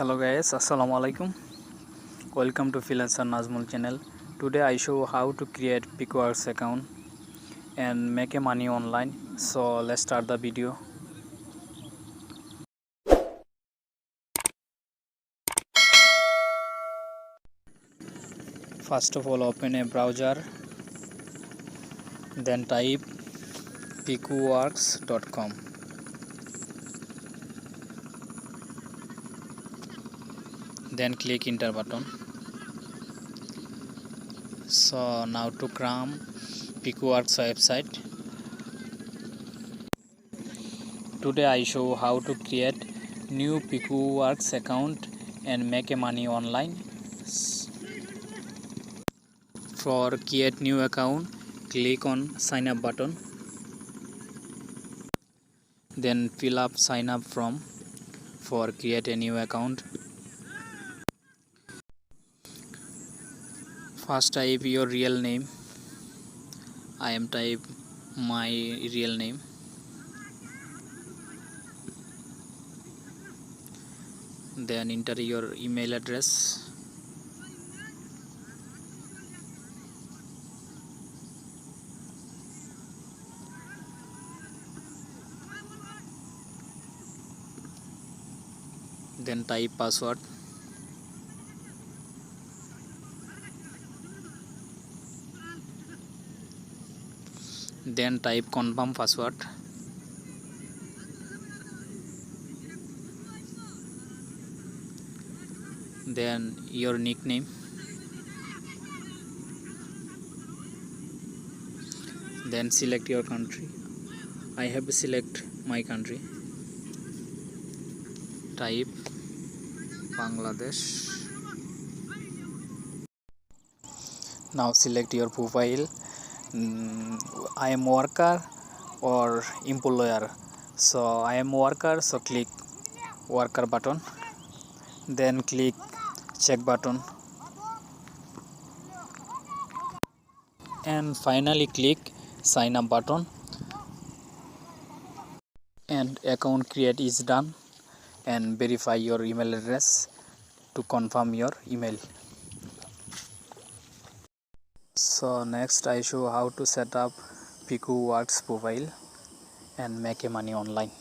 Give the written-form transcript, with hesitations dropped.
Hello guys, assalamu alaikum. Welcome to Freelancer Najmul channel. Today I show how to create Picoworkers account and make a money online. So let's start the video. First of all, open a browser, then type picoworkers.com. Then click enter button. So now to cram Picoworkers website. Today I show how to create new Picoworkers account and make a money online. For create new account, click on sign up button. Then fill up sign up form for create a new account. First type your real name. I am type my real name. Then enter your email address. Then type password. Then type confirm password. Then your nickname. Then select your country. I have to select my country. Type Bangladesh. Now select your profile. I am worker or employer. So I am worker, so click worker button. Then click check button. And finally click sign up button. And account create is done. And verify your email address to confirm your email. So next I show how to set up Picoworkers profile and make a money online.